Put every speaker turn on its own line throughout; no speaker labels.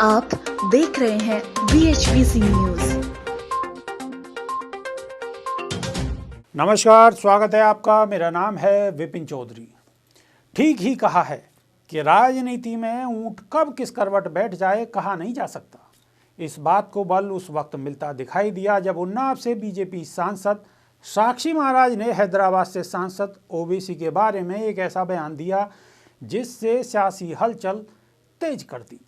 आप देख रहे हैं VHVC न्यूज।
नमस्कार, स्वागत है आपका। मेरा नाम है विपिन चौधरी। ठीक ही कहा है कि राजनीति में ऊंट कब किस करवट बैठ जाए कहा नहीं जा सकता। इस बात को बल उस वक्त मिलता दिखाई दिया जब उन्नाव से बीजेपी सांसद साक्षी महाराज ने हैदराबाद से सांसद ओवैसी के बारे में एक ऐसा बयान दिया जिससे सियासी हलचल तेज कर दी।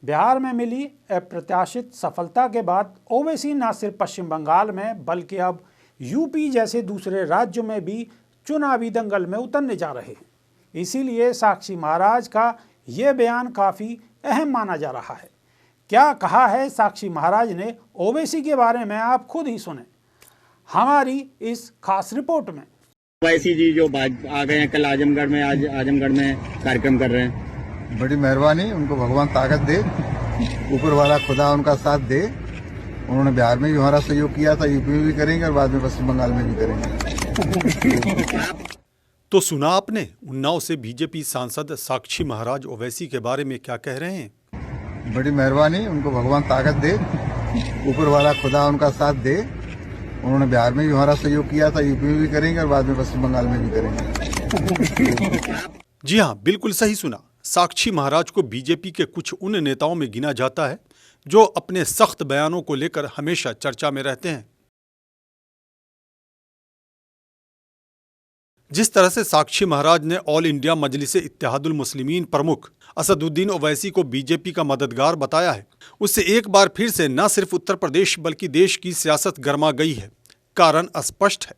बिहार में मिली अप्रत्याशित सफलता के बाद ओवैसी न सिर्फ पश्चिम बंगाल में बल्कि अब यूपी जैसे दूसरे राज्यों में भी चुनावी दंगल में उतरने जा रहे हैं। इसीलिए साक्षी महाराज का ये बयान काफ़ी अहम माना जा रहा है। क्या कहा है साक्षी महाराज ने ओवैसी के बारे में आप खुद ही सुने हमारी इस खास रिपोर्ट में।
ओवैसी जी जो आ गए हैं कल आजमगढ़ में, आज आजमगढ़ में कार्यक्रम कर रहे हैं।
बड़ी मेहरबानी, उनको भगवान ताकत दे, ऊपर वाला खुदा उनका साथ दे। उन्होंने बिहार में भी हमारा सहयोग किया था, यूपी में भी करेंगे और बाद में पश्चिम बंगाल में भी करेंगे।
तो सुना आपने उन्नाव से बीजेपी सांसद साक्षी महाराज ओवैसी के बारे में क्या कह रहे हैं।
बड़ी मेहरबानी, उनको भगवान ताकत दे, ऊपर वाला खुदा उनका साथ दे। उन्होंने बिहार में भी हमारा सहयोग किया था, यूपी में भी करेंगे और बाद में पश्चिम बंगाल में भी करेंगे।
जी हाँ, बिल्कुल सही सुना। साक्षी महाराज को बीजेपी के कुछ उन नेताओं में गिना जाता है जो अपने सख्त बयानों को लेकर हमेशा चर्चा में रहते हैं। जिस तरह से साक्षी महाराज ने ऑल इंडिया मजलिस इत्तेहादुल मुस्लिमीन प्रमुख असदुद्दीन ओवैसी को बीजेपी का मददगार बताया है, उससे एक बार फिर से न सिर्फ उत्तर प्रदेश बल्कि देश की सियासत गर्मा गई है। कारण स्पष्ट है,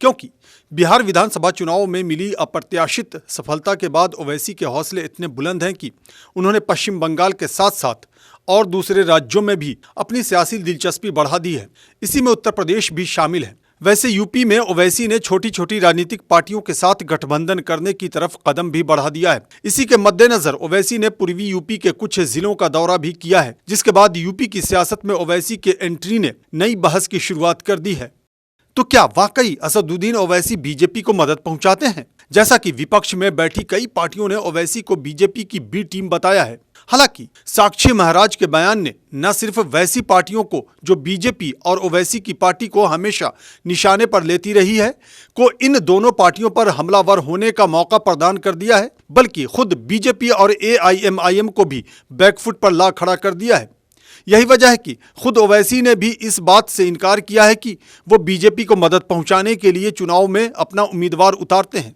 क्योंकि बिहार विधानसभा चुनाव में मिली अप्रत्याशित सफलता के बाद ओवैसी के हौसले इतने बुलंद हैं कि उन्होंने पश्चिम बंगाल के साथ साथ और दूसरे राज्यों में भी अपनी सियासी दिलचस्पी बढ़ा दी है। इसी में उत्तर प्रदेश भी शामिल है। वैसे यूपी में ओवैसी ने छोटी छोटी राजनीतिक पार्टियों के साथ गठबंधन करने की तरफ कदम भी बढ़ा दिया है। इसी के मद्देनजर ओवैसी ने पूर्वी यूपी के कुछ जिलों का दौरा भी किया है, जिसके बाद यूपी की सियासत में ओवैसी के एंट्री ने नई बहस की शुरुआत कर दी है। तो क्या वाकई असदुद्दीन ओवैसी बीजेपी को मदद पहुंचाते हैं, जैसा कि विपक्ष में बैठी कई पार्टियों ने ओवैसी को बीजेपी की बी टीम बताया है। हालांकि साक्षी महाराज के बयान ने न सिर्फ वैसी पार्टियों को जो बीजेपी और ओवैसी की पार्टी को हमेशा निशाने पर लेती रही है को इन दोनों पार्टियों पर हमलावर होने का मौका प्रदान कर दिया है, बल्कि खुद बीजेपी और AIMIM को भी बैकफुट पर ला खड़ा कर दिया है। यही वजह है कि खुद ओवैसी ने भी इस बात से इनकार किया है कि वो बीजेपी को मदद पहुंचाने के लिए चुनाव में अपना उम्मीदवार उतारते हैं।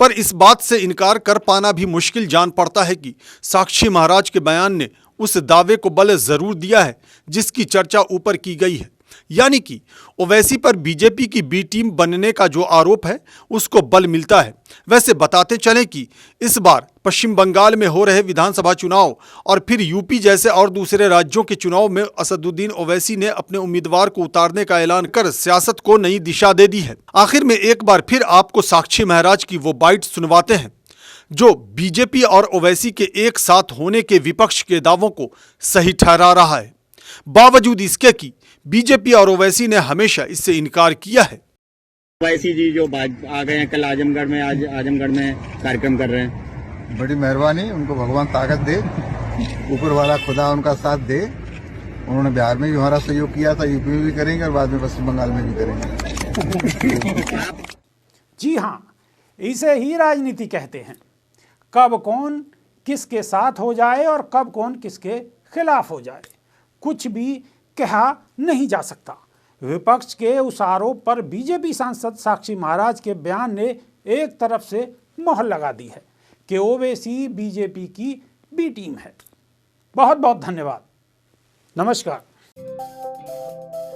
पर इस बात से इनकार कर पाना भी मुश्किल जान पड़ता है कि साक्षी महाराज के बयान ने उस दावे को बल जरूर दिया है जिसकी चर्चा ऊपर की गई है, यानी कि ओवैसी पर बीजेपी की बी टीम बनने का जो आरोप है उसको बल मिलता है। वैसे बताते चलें कि इस बार पश्चिम बंगाल में हो रहे विधानसभा चुनाव और फिर यूपी जैसे और दूसरे राज्यों के चुनाव में असदुद्दीन ओवैसी ने अपने उम्मीदवार को उतारने का ऐलान कर सियासत को नई दिशा दे दी है। आखिर में एक बार फिर आपको साक्षी महाराज की वो बाइट सुनवाते हैं जो बीजेपी और ओवैसी के एक साथ होने के विपक्ष के दावों को सही ठहरा रहा है, बावजूद इसके कि बीजेपी और ओवैसी ने हमेशा इससे इनकार किया है।
ओवैसी जी जो आ गए हैं कल आजमगढ़ में, आज आजमगढ़ में कार्यक्रम कर रहे हैं।
बड़ी मेहरबानी, उनको भगवान ताकत दे, ऊपर वाला खुदा उनका साथ दे। उन्होंने बिहार में भी हमारा सहयोग किया था, यूपी में भी करेंगे और बाद में पश्चिम बंगाल में भी करेंगे।
जी हाँ, इसे ही राजनीति कहते हैं। कब कौन किसके साथ हो जाए और कब कौन किसके खिलाफ हो जाए कुछ भी कहा नहीं जा सकता। विपक्ष के उस आरोप पर बीजेपी सांसद साक्षी महाराज के बयान ने एक तरफ से मोहर लगा दी है कि ओवैसी बीजेपी की बी टीम है। बहुत बहुत धन्यवाद। नमस्कार।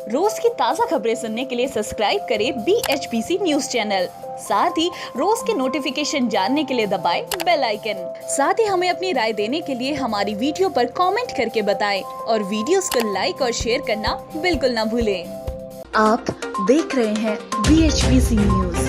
रोज की ताजा खबरें सुनने के लिए सब्सक्राइब करें BHPC न्यूज चैनल। साथ ही रोज के नोटिफिकेशन जानने के लिए दबाएं बेल आइकन। साथ ही हमें अपनी राय देने के लिए हमारी वीडियो पर कमेंट करके बताएं और वीडियोस को लाइक और शेयर करना बिल्कुल ना भूलें।
आप देख रहे हैं VHVC न्यूज।